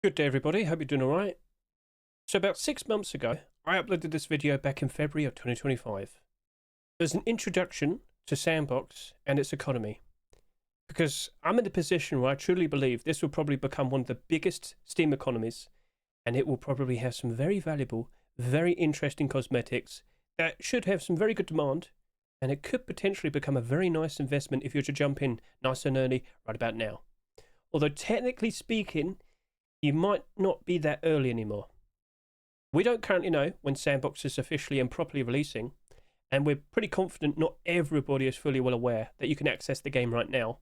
Good day everybody, hope you're doing alright. So about 6 months ago, I uploaded this video back in February of 2025. There's an introduction to s&Box and its economy. Because I'm in a position where I truly believe this will probably become one of the biggest Steam economies, and it will probably have some very valuable, very interesting cosmetics that should have some very good demand, and it could potentially become a very nice investment if you were to jump in nice and early right about now. Although technically speaking, you might not be that early anymore. We don't currently know when s&Box is officially and properly releasing, and we're pretty confident not everybody is fully well aware that you can access the game right now.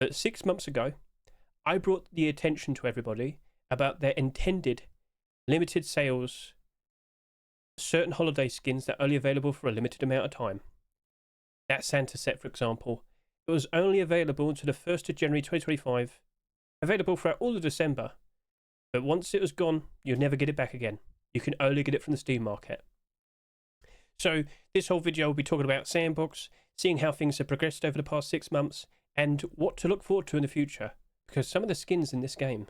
But 6 months ago, I brought the attention to everybody about their intended limited sales, certain holiday skins that are only available for a limited amount of time. That Santa set, for example, it was only available until the 1st of January 2025, available throughout all of December. But once it was gone, you'll never get it back again. You can only get it from the Steam market. So this whole video will be talking about s&Box, seeing how things have progressed over the past 6 months, and what to look forward to in the future. Because some of the skins in this game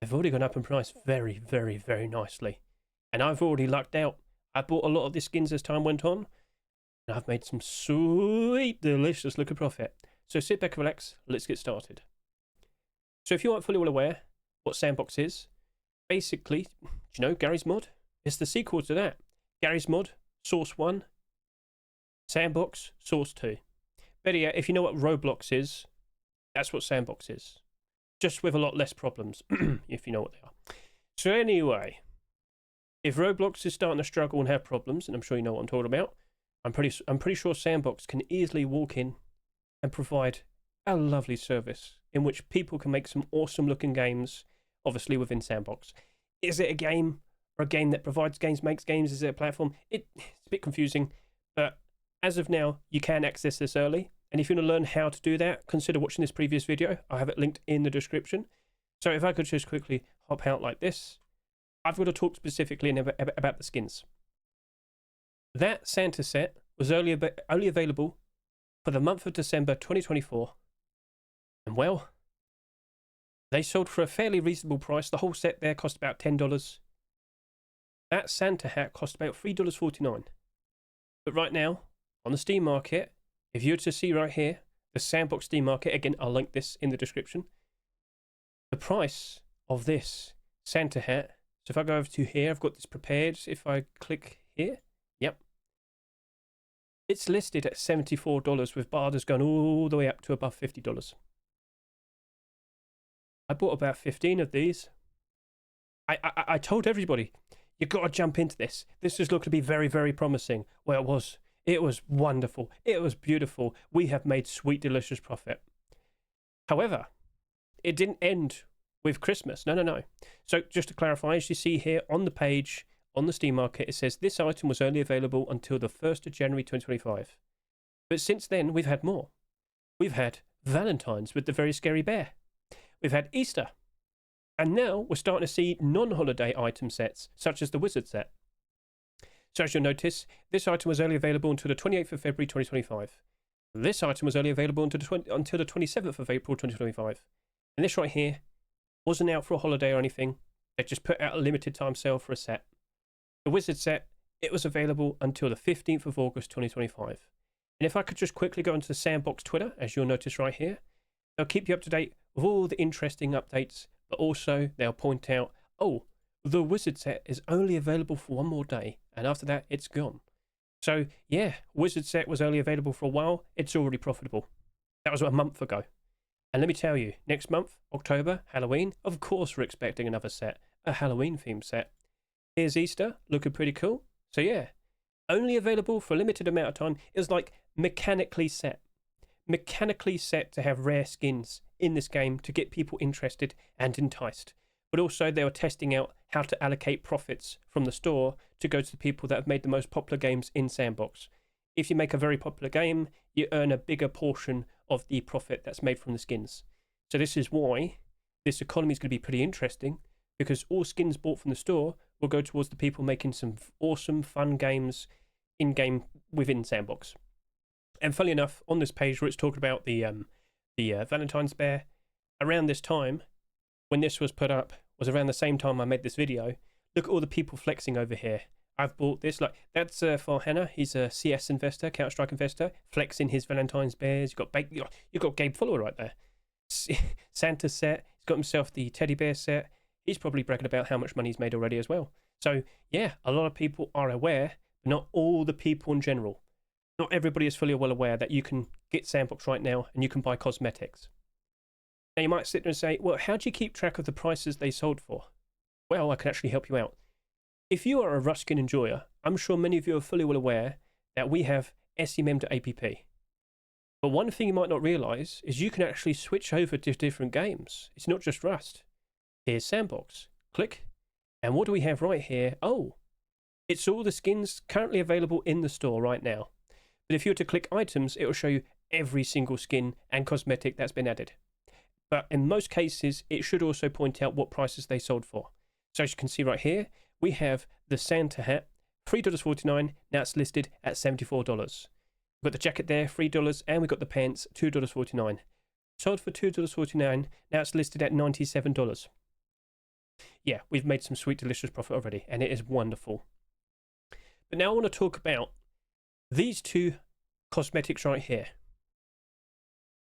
have already gone up in price very, very, very nicely. And I've already lucked out. I bought a lot of the skins as time went on, and I've made some sweet, delicious looking profit. So sit back and relax, let's get started. So if you aren't fully well aware what s&Box is, basically, do you know Garry's Mod? It's the sequel to that. Garry's Mod, Source 1, s&Box, Source 2. Better yet, if you know what Roblox is, that's what s&Box is. Just with a lot less problems, if you know what they are. So anyway, if Roblox is starting to struggle and have problems, and I'm sure you know what I'm talking about, I'm pretty sure s&Box can easily walk in and provide a lovely service in which people can make some awesome looking games, obviously within s&Box. Is it a game or a game that provides games, makes games? Is it a platform? It's a bit confusing, but as of now, you can access this early. And if you want to learn how to do that, consider watching this previous video. I have it linked in the description. So if I could just quickly hop out like this, I've got to talk specifically about the skins. That Santa set was only available for the month of December 2024. And well, they sold for a fairly reasonable price. The whole set there cost about $10. That Santa hat cost about $3.49. But right now, on the Steam market, if you were to see right here, the s&Box Steam market, again, I'll link this in the description. The price of this Santa hat, so if I go over to here, I've got this prepared. If I click here, yep. It's listed at $74 with barders going all the way up to above $50. I bought about 15 of these. I told everybody, you've got to jump into this. This is looking to be very, very promising. Well, it was. It was wonderful. It was beautiful. We have made sweet, delicious profit. However, it didn't end with Christmas. No. So just to clarify, as you see here on the page, on the Steam market, it says this item was only available until the 1st of January 2025. But since then, we've had more. We've had Valentine's with the very scary bear. We've had Easter. And now we're starting to see non-holiday item sets, such as the Wizard set. So as you'll notice, this item was only available until the 28th of February 2025. This item was only available until the 27th of April 2025. And this right here wasn't out for a holiday or anything. They just put out a limited time sale for a set. The Wizard set, it was available until the 15th of August 2025. And if I could just quickly go into the s&Box Twitter, as you'll notice right here, they'll keep you up to date with all the interesting updates, but also they'll point out, oh, the Wizard set is only available for one more day, and after that, it's gone. So, yeah, Wizard set was only available for a while. It's already profitable. That was a month ago. And let me tell you, next month, October, Halloween, of course we're expecting another set, a Halloween-themed set. Here's Easter, looking pretty cool. So, yeah, only available for a limited amount of time. It was like mechanically set. Mechanically set to have rare skins in this game to get people interested and enticed. But also they were testing out how to allocate profits from the store to go to the people that have made the most popular games in s&Box. If you make a very popular game, you earn a bigger portion of the profit that's made from the skins. So this is why this economy is going to be pretty interesting, because all skins bought from the store will go towards the people making some awesome, fun games in-game within s&Box. And funnily enough, on this page where it's talking about the Valentine's bear, around this time, when this was put up, was around the same time I made this video. Look at all the people flexing over here. I've bought this. Like, that's Farhana. He's a CS investor, Counter-Strike investor, flexing his Valentine's bears. You've got Gabe Follower right there. Santa set. He's got himself the teddy bear set. He's probably bragging about how much money he's made already as well. So, yeah, a lot of people are aware, but not all the people in general. Not everybody is fully well aware that you can get s&Box right now and you can buy cosmetics. Now, you might sit there and say, well, how do you keep track of the prices they sold for? Well, I can actually help you out. If you are a Ruskin enjoyer, I'm sure many of you are fully well aware that we have Scmm.app. But one thing you might not realise is you can actually switch over to different games. It's not just Rust. Here's s&Box. Click. And what do we have right here? Oh, it's all the skins currently available in the store right now. But if you were to click items, it will show you every single skin and cosmetic that's been added. But in most cases, it should also point out what prices they sold for. So as you can see right here, we have the Santa hat, $3.49. Now it's listed at $74. We've got the jacket there, $3, and we've got the pants, $2.49. Sold for $2.49. Now it's listed at $97. Yeah, we've made some sweet, delicious profit already, and it is wonderful. But now I want to talk about these two cosmetics right here.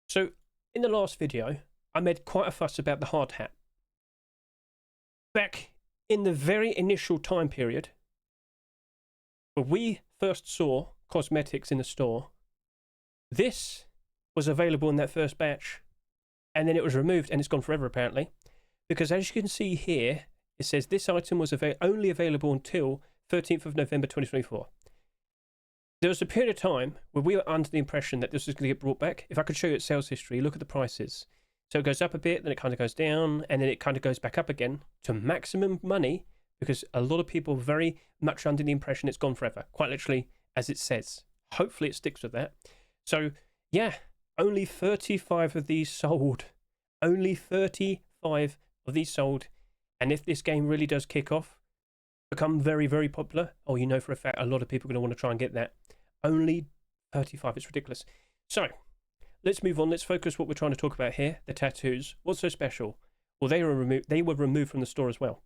So in the last video, I made quite a fuss about the hard hat. Back in the very initial time period, when we first saw cosmetics in the store, this was available in that first batch, and then it was removed, and it's gone forever apparently, because as you can see here, it says this item was only available until 13th of November 2024. There was a period of time where we were under the impression that this was going to get brought back. If I could show you its sales history, look at the prices. So it goes up a bit, then it kind of goes down, and then it kind of goes back up again to maximum money, because a lot of people are very much under the impression it's gone forever, quite literally as it says. Hopefully it sticks with that. So yeah, only 35 of these sold. Only 35 of these sold. And if this game really does kick off, become very, very popular, oh, you know for a fact a lot of people are going to want to try and get that. Only 35, it's ridiculous. So let's move on. Let's focus what we're trying to talk about here. The tattoos. What's so special? Well, they were removed from the store as well.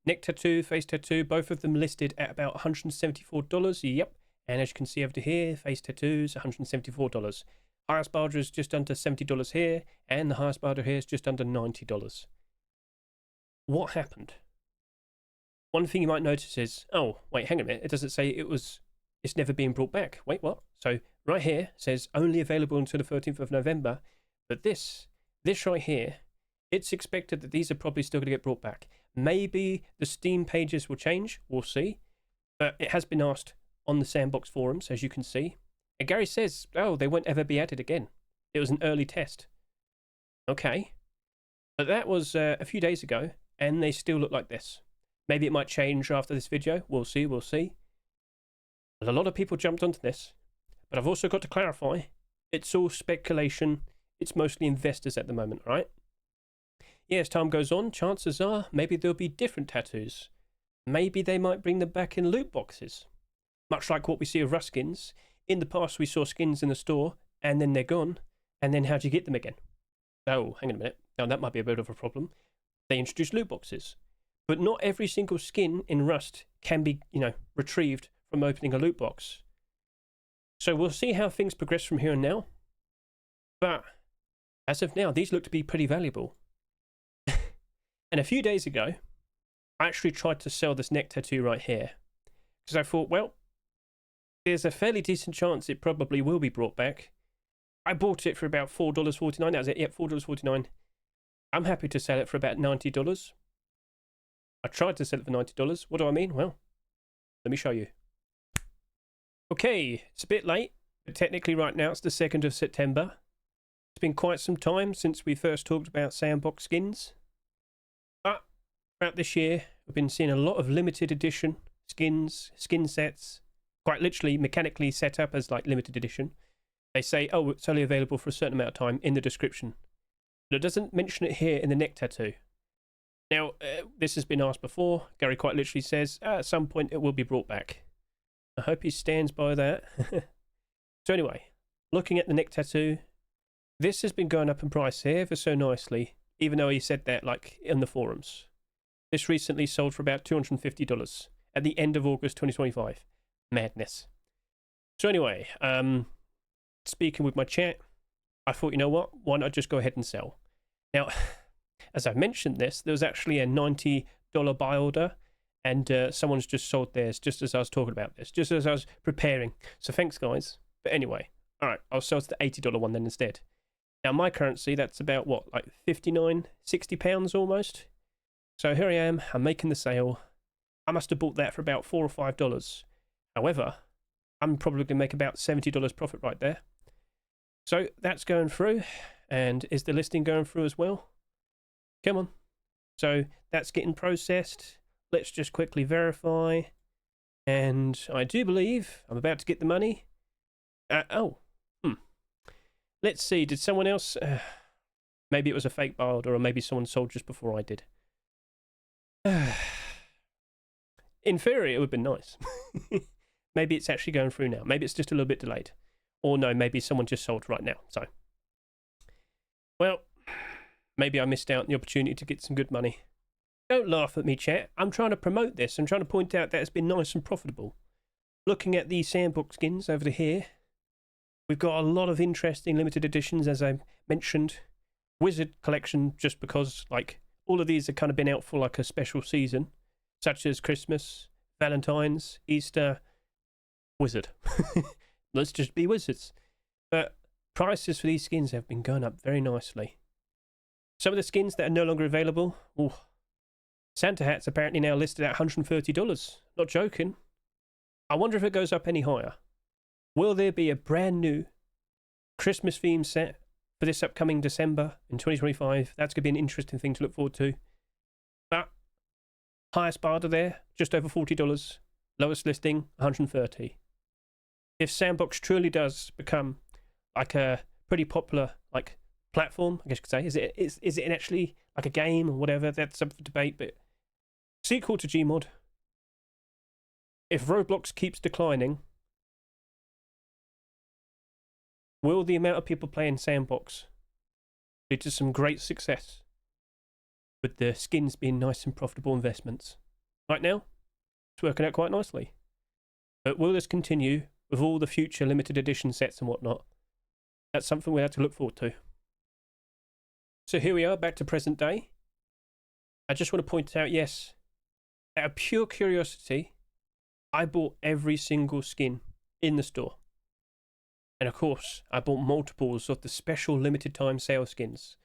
Neck tattoo, face tattoo, both of them listed at about $174. Yep. And as you can see over here, face tattoos, $174. Highest barter is just under $70 here, and the highest barter here is just under $90. What happened? One thing you might notice is, oh, wait, hang on a minute. It doesn't say it's never been brought back. Wait, what? So right here says only available until the 13th of November. But this right here, it's expected that these are probably still going to get brought back. Maybe the Steam pages will change. We'll see. But it has been asked on the s&Box forums, as you can see. And Gary says, oh, they won't ever be added again. It was an early test. Okay. But that was a few days ago, and they still look like this. Maybe it might change after this video. We'll see, we'll see. But a lot of people jumped onto this. But I've also got to clarify, it's all speculation. It's mostly investors at the moment, right? Yeah, as time goes on, chances are maybe there'll be different tattoos. Maybe they might bring them back in loot boxes. Much like what we see of Rust skins. In the past, we saw skins in the store, and then they're gone. And then how do you get them again? Oh, hang on a minute. Now, that might be a bit of a problem. They introduced loot boxes. But not every single skin in Rust can be, retrieved from opening a loot box. So we'll see how things progress from here on now. But as of now, these look to be pretty valuable. And a few days ago, I actually tried to sell this neck tattoo right here. Because I thought, well, there's a fairly decent chance it probably will be brought back. I bought it for about $4.49. That was it. Yep, $4.49. I'm happy to sell it for about $90. I tried to sell it for $90. What do I mean? Well, let me show you. Okay, it's a bit late, but technically right now it's the 2nd of September. It's been quite some time since we first talked about s&Box skins. But throughout this year, we've been seeing a lot of limited edition skins, skin sets, quite literally mechanically set up as like limited edition. They say, oh, it's only available for a certain amount of time in the description. But it doesn't mention it here in the neck tattoo. Now, this has been asked before. Gary quite literally says, at some point it will be brought back. I hope he stands by that. So anyway, looking at the neck tattoo, this has been going up in price here ever so nicely. even though he said that like in the forums. This recently sold for about $250 at the end of August 2025. Madness. So anyway, speaking with my chat, I thought, you know what? Why not just go ahead and sell? Now, as I mentioned this, there was actually a $90 buy order, and someone's just sold theirs just as I was talking about this, just as I was preparing. So thanks, guys. But anyway, all right, I'll sell to the $80 one then instead. Now, my currency, that's about what, like 59, 60 pounds almost? So here I am, I'm making the sale. I must have bought that for about $4 or $5. However, I'm probably going to make about $70 profit right there. So that's going through. And is the listing going through as well? Come on. So that's getting processed. Let's just quickly verify. And I do believe I'm about to get the money. Let's see, did someone else... maybe it was a fake buy order, or maybe someone sold just before I did. In theory, it would have been nice. Maybe it's actually going through now. Maybe it's just a little bit delayed. Or no, maybe someone just sold right now. So, well, maybe I missed out on the opportunity to get some good money. Don't laugh at me, chat. I'm trying to promote this. I'm trying to point out that it's been nice and profitable. Looking at the s&Box skins over here, we've got a lot of interesting limited editions, as I mentioned. Wizard collection, just because, like, all of these have kind of been out for, like, a special season, such as Christmas, Valentine's, Easter, Wizard. Let's just be wizards. But prices for these skins have been going up very nicely. Some of the skins that are no longer available, Santa hats apparently now listed at $130. Not joking. I wonder if it goes up any higher. Will there be a brand new Christmas themed set for this upcoming December in 2025? That's going to be an interesting thing to look forward to. But highest barter there, just over $40. Lowest listing, $130. If s&Box truly does become like a pretty popular like platform, I guess you could say, is it actually like a game or whatever? That's up for debate. But sequel to Gmod, if Roblox keeps declining, will the amount of people playing s&Box lead to some great success with the skins being nice and profitable investments? Right now, it's working out quite nicely. But will this continue with all the future limited edition sets and whatnot? That's something we have to look forward to. So here we are, back to present day. I just want to point out, yes, out of pure curiosity, I bought every single skin in the store. And of course, I bought multiples of the special limited time sale skins.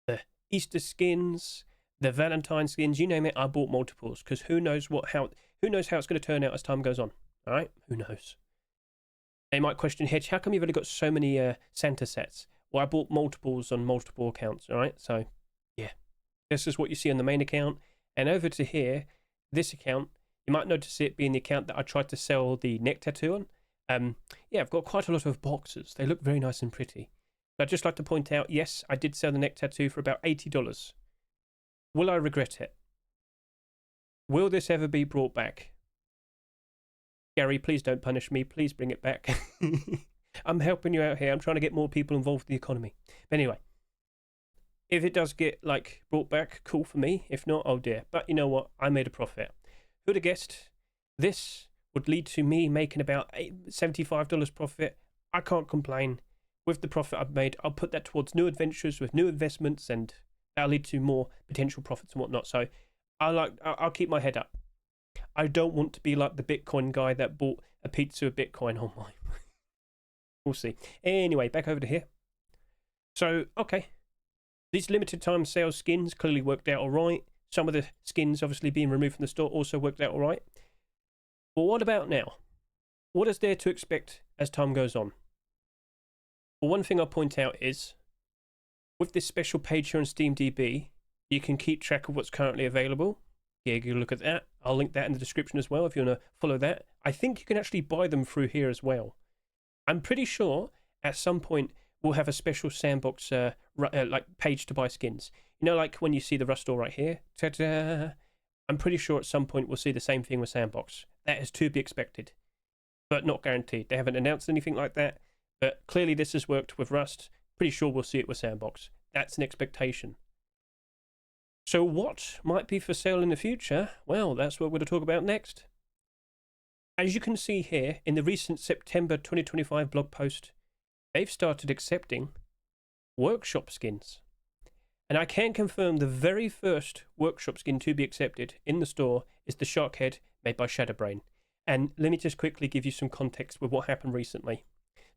The Easter skins, the Valentine skins, you name it, I bought multiples. Because who knows how it's going to turn out as time goes on. Alright? Who knows? They might question, Hedge, how come you've only got so many Santa sets? Well, I bought multiples on multiple accounts, alright? So, yeah. This is what you see on the main account. And over to here, this account, you might notice it being the account that I tried to sell the neck tattoo on. Yeah, I've got quite a lot of boxes. They look very nice and pretty. But I'd just like to point out, yes, I did sell the neck tattoo for about $80. Will I regret it? Will this ever be brought back? Gary, please don't punish me. Please bring it back. I'm helping you out here. I'm trying to get more people involved in the economy. But anyway, if it does get, like, brought back, cool for me. If not, oh dear. But you know what? I made a profit. Who'd have guessed this would lead to me making about $75 profit? I can't complain. With the profit I've made, I'll put that towards new adventures with new investments, and that'll lead to more potential profits and whatnot. So I'll keep my head up. I don't want to be like the Bitcoin guy that bought a pizza of Bitcoin. Oh my. We'll see. Anyway, back over to here. So, okay. These limited time sales skins clearly worked out all right. Some of the skins obviously being removed from the store also worked out all right. But what about now? What is there to expect as time goes on? Well, one thing I'll point out is, with this special page here on SteamDB, you can keep track of what's currently available. Yeah, you look at that. I'll link that in the description as well if you want to follow that. I think you can actually buy them through here as well. I'm pretty sure at some point we'll have a special s&Box like page to buy skins. You know, like when you see the Rust store right here. Ta-da! I'm pretty sure at some point we'll see the same thing with s&Box. That is to be expected, but not guaranteed. They haven't announced anything like that, but clearly this has worked with Rust. Pretty sure we'll see it with s&Box. That's an expectation. So what might be for sale in the future? Well, that's what we're going to talk about next. As you can see here in the recent September 2025 blog post, they've started accepting workshop skins. And I can confirm the very first workshop skin to be accepted in the store is the shark head made by Shadowbrain. And let me just quickly give you some context with what happened recently.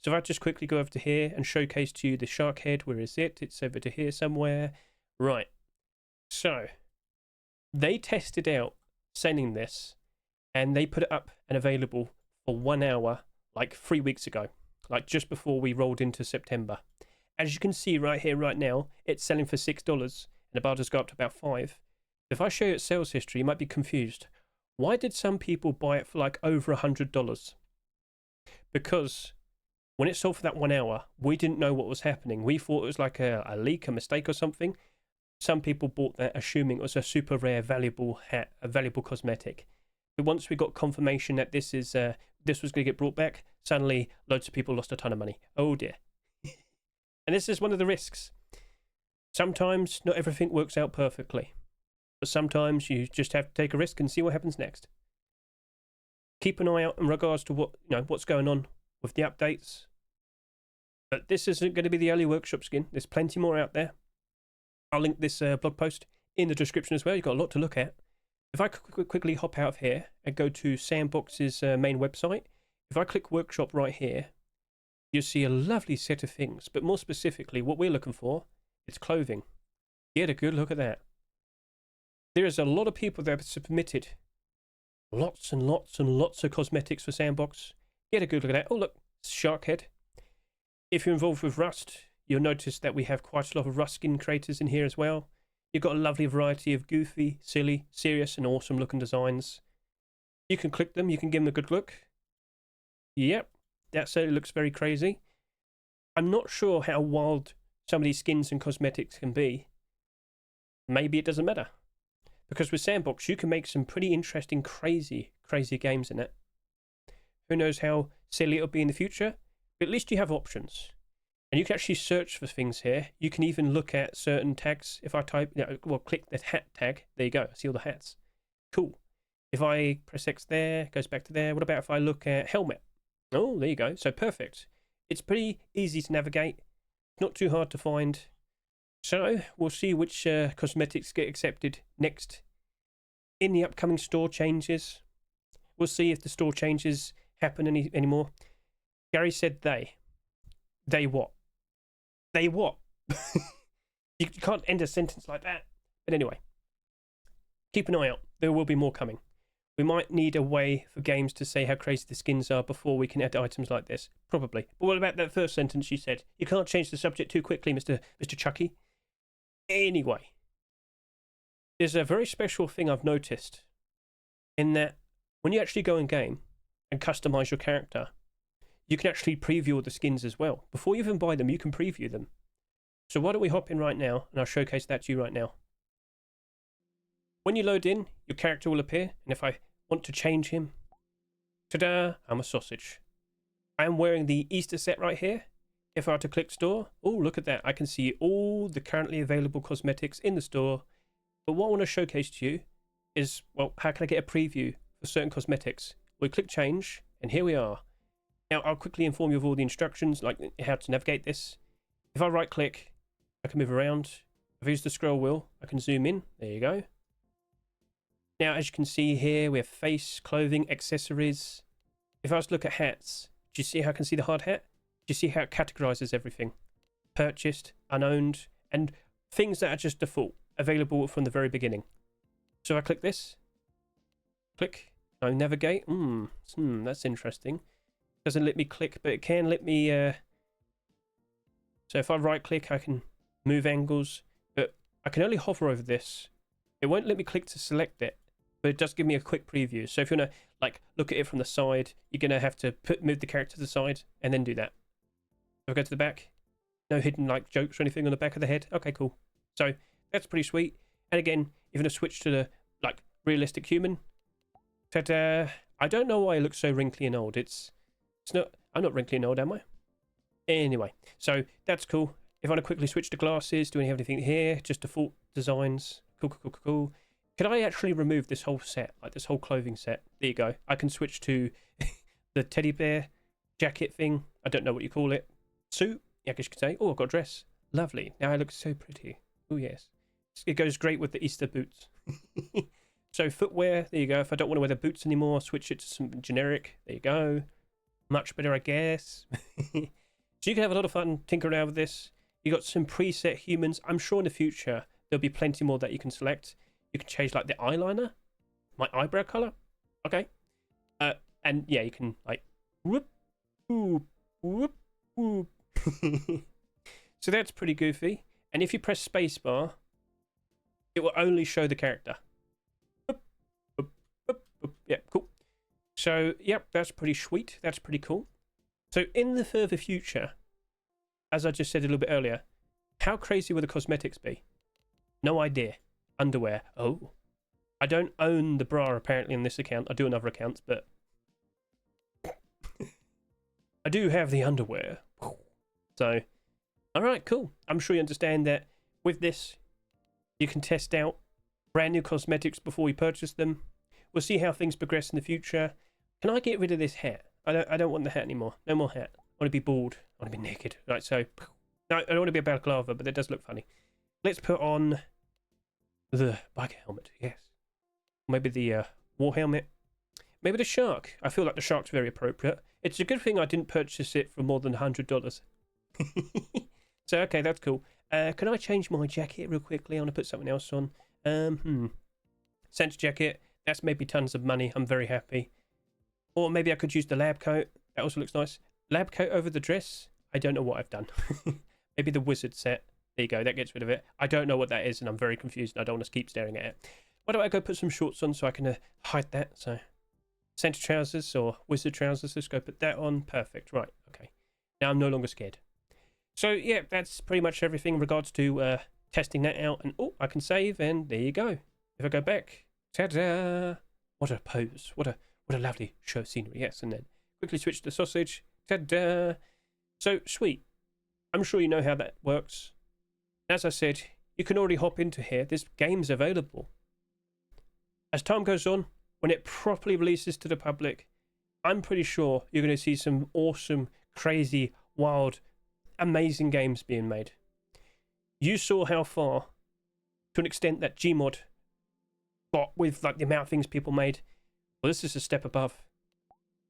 So if I just quickly go over to here and showcase to you the shark head, where is it? It's over to here somewhere. Right. So they tested out sending this and they put it up and available for 1 hour like 3 weeks ago, like just before we rolled into September. As you can see right here, right now, it's selling for $6 and the bar does go up to about $5. If I show you its sales history, you might be confused. Why did some people buy it for like over $100? Because when it sold for that 1 hour, we didn't know what was happening. We thought it was like a leak, a mistake or something. Some people bought that assuming it was a super rare, valuable hat, a valuable cosmetic. But once we got confirmation that this was going to get brought back, suddenly loads of people lost a ton of money. Oh dear. And this is one of the risks. Sometimes not everything works out perfectly, but sometimes you just have to take a risk and see what happens next. Keep an eye out in regards to what's going on with the updates. But this isn't going to be the early workshop skin. There's plenty more out there. I'll link this blog post in the description as well. You've got a lot to look at. If I quickly hop out of here and go to s&Box's main website, if I click workshop right here, you'll see a lovely set of things. But more specifically, what we're looking for is clothing. Get a good look at that. There is a lot of people that have submitted lots and lots and lots of cosmetics for s&Box. Get a good look at that. Oh look, shark head. If you're involved with Rust, you'll notice that we have quite a lot of Rust skin creators in here as well. You've got a lovely variety of goofy, silly, serious and awesome looking designs. You can click them, you can give them a good look. Yep, that certainly looks very crazy. I'm not sure how wild some of these skins and cosmetics can be. Maybe it doesn't matter. Because with s&Box, you can make some pretty interesting, crazy games in it. Who knows how silly it'll be in the future, but at least you have options. And you can actually search for things here. You can even look at certain tags. If I type, click the hat tag, there you go. See all the hats. Cool. If I press X there, it goes back to there. What about if I look at helmet? Oh, there you go. So perfect. It's pretty easy to navigate. Not too hard to find. So we'll see which cosmetics get accepted next in the upcoming store changes. We'll see if the store changes happen anymore. Gary said they. They what? They what? You can't end a sentence like that. But anyway, keep an eye out. There will be more coming. We might need a way for games to say how crazy the skins are before we can add items like this. Probably. But what about that first sentence you said? You can't change the subject too quickly, Mr. Chucky. Anyway, there's a very special thing I've noticed in that when you actually go in game and customize your character, you can actually preview all the skins as well. Before you even buy them, you can preview them. So why don't we hop in right now, and I'll showcase that to you right now. When you load in, your character will appear, and if I want to change him, ta-da, I'm a sausage. I am wearing the Easter set right here. If I were to click store, oh, look at that. I can see all the currently available cosmetics in the store. But what I want to showcase to you is, well, how can I get a preview for certain cosmetics? We click change, and here we are. Now, I'll quickly inform you of all the instructions, like how to navigate this. If I right click, I can move around. If I use the scroll wheel, I can zoom in. There you go. Now, as you can see here, we have face, clothing, accessories. If I was to look at hats, do you see how I can see the hard hat? Do you see how it categorizes everything? Purchased, unowned, and things that are just default, available from the very beginning. So if I click this, click, I navigate. That's interesting. Doesn't let me click, but it can let me so if I right click, I can move angles, but I can only hover over this. It won't let me click to select it, but it does give me a quick preview. So if you want to like look at it from the side, you're going to have to move the character to the side and then do that. If I go to the back, no hidden like jokes or anything on the back of the head. Okay, cool. So that's pretty sweet. And again, even a switch to the like realistic human. Ta-da! I don't know why it looks so wrinkly and old. It's not. I'm not wrinkly and old, am I? Anyway, so that's cool. If I want to quickly switch to glasses, do we have anything here? Just default designs. Cool, cool, cool, cool, cool. Could I actually remove this whole set, like this whole clothing set? There you go. I can switch to the teddy bear jacket thing. I don't know what you call it. Suit, yeah, I guess you could say. Oh, I've got a dress. Lovely. Now I look so pretty. Oh, yes. It goes great with the Easter boots. So footwear, there you go. If I don't want to wear the boots anymore, I'll switch it to some generic. There you go. Much better, I guess. So you can have a lot of fun tinkering around with this. You got some preset humans. I'm sure in the future there'll be plenty more that you can select. You can change like the eyeliner, my eyebrow color. Okay. And yeah, you can like whoop, whoop, whoop, whoop. So that's pretty goofy. And if you press spacebar, it will only show the character. Whoop, whoop, whoop, whoop. Yeah, cool. So, yep, that's pretty sweet. That's pretty cool. So in the further future, as I just said a little bit earlier, how crazy will the cosmetics be? No idea. Underwear. Oh. I don't own the bra apparently in this account. I do on other accounts, but I do have the underwear. So, alright, cool. I'm sure you understand that with this, you can test out brand new cosmetics before you purchase them. We'll see how things progress in the future. Can I get rid of this hat? I don't want the hat anymore. No more hat. I want to be bald. I want to be naked. Right, so... No, I don't want to be a balaclava, but that does look funny. Let's put on the biker helmet, yes. Maybe the war helmet. Maybe the shark. I feel like the shark's very appropriate. It's a good thing I didn't purchase it for more than $100. So, okay, that's cool. Can I change my jacket real quickly? I want to put something else on. Santa jacket. That's maybe tons of money. I'm very happy. Or maybe I could use the lab coat. That also looks nice. Lab coat over the dress. I don't know what I've done. Maybe the wizard set. There you go. That gets rid of it. I don't know what that is, and I'm very confused. And I don't want to keep staring at it. Why don't I go put some shorts on so I can hide that? So, Santa trousers or wizard trousers. Let's go put that on. Perfect. Right. Okay. Now I'm no longer scared. So, yeah, that's pretty much everything in regards to testing that out. And, oh, I can save, and there you go. If I go back, ta-da! What a pose. What a lovely show scenery. Yes, and then quickly switch to the sausage. Ta-da! So, sweet. I'm sure you know how that works. As I said, you can already hop into here. This game's available. As time goes on, when it properly releases to the public, I'm pretty sure you're going to see some awesome, crazy, wild, amazing games being made. You saw how far, to an extent, that Gmod got with like the amount of things people made. Well, this is a step above.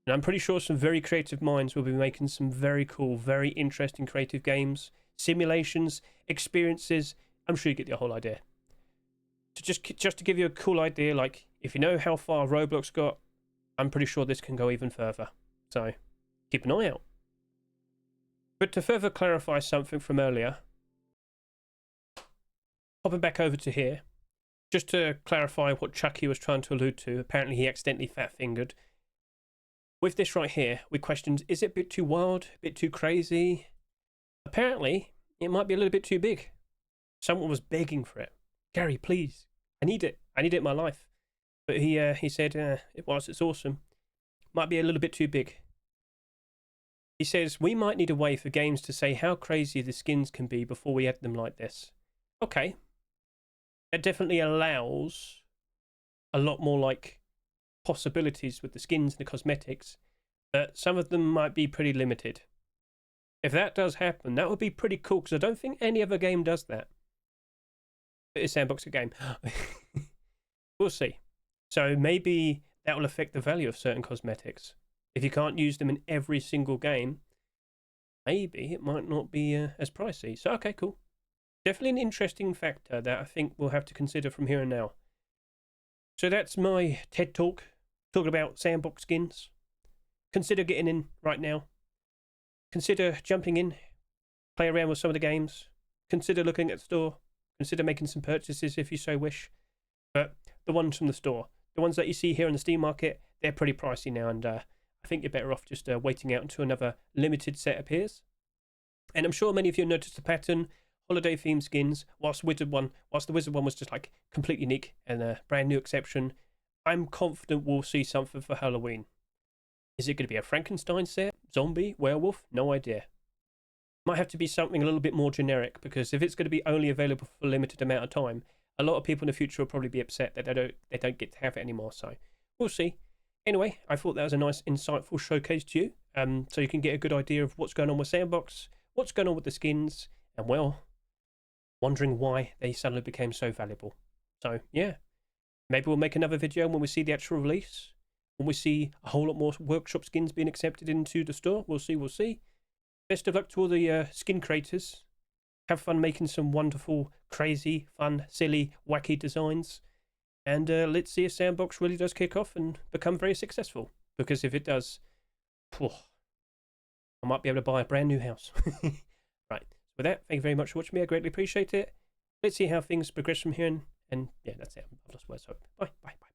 And I'm pretty sure some very creative minds will be making some very cool, very interesting creative games, simulations, experiences. I'm sure you get the whole idea. So just to give you a cool idea, like if you know how far Roblox got, I'm pretty sure this can go even further. So keep an eye out. But to further clarify something from earlier, hopping back over to here, just to clarify what Chucky was trying to allude to, apparently he accidentally fat-fingered. With this right here, we questioned, is it a bit too wild, a bit too crazy? Apparently, it might be a little bit too big. Someone was begging for it. Gary, please, I need it. I need it in my life. But he said, whilst it's awesome, might be a little bit too big. He says, we might need a way for games to say how crazy the skins can be before we add them like this. Okay. That definitely allows a lot more like possibilities with the skins and the cosmetics, but some of them might be pretty limited. If that does happen, that would be pretty cool, because I don't think any other game does that. It's s&Box a game. We'll see. So maybe that will affect the value of certain cosmetics. If you can't use them in every single game, maybe it might not be as pricey. So, okay, cool. Definitely an interesting factor that I think we'll have to consider from here on now. So that's my TED Talk, talking about s&Box skins. Consider getting in right now. Consider jumping in, play around with some of the games. Consider looking at the store. Consider making some purchases if you so wish. But the ones from the store, the ones that you see here in the Steam market, they're pretty pricey now, and I think you're better off just waiting out until another limited set appears. And I'm sure many of you noticed the pattern. Holiday themed skins, whilst the wizard one was just like completely unique and a brand new exception. I'm confident we'll see something for Halloween. Is it going to be a Frankenstein set? Zombie? Werewolf? No idea. Might have to be something a little bit more generic, because if it's going to be only available for a limited amount of time, a lot of people in the future will probably be upset that they don't get to have it anymore. So we'll see. Anyway, I thought that was a nice, insightful showcase to you, so you can get a good idea of what's going on with s&Box, what's going on with the skins, and well, wondering why they suddenly became so valuable. So yeah, maybe we'll make another video when we see the actual release, when we see a whole lot more workshop skins being accepted into the store. We'll see. We'll see. Best of luck to all the skin creators. Have fun making some wonderful, crazy, fun, silly, wacky designs. And let's see if s&Box really does kick off and become very successful. Because if it does, I might be able to buy a brand new house. Right. With that, thank you very much for watching me. I greatly appreciate it. Let's see how things progress from here. And yeah, that's it. I've lost words. So bye. Bye. Bye.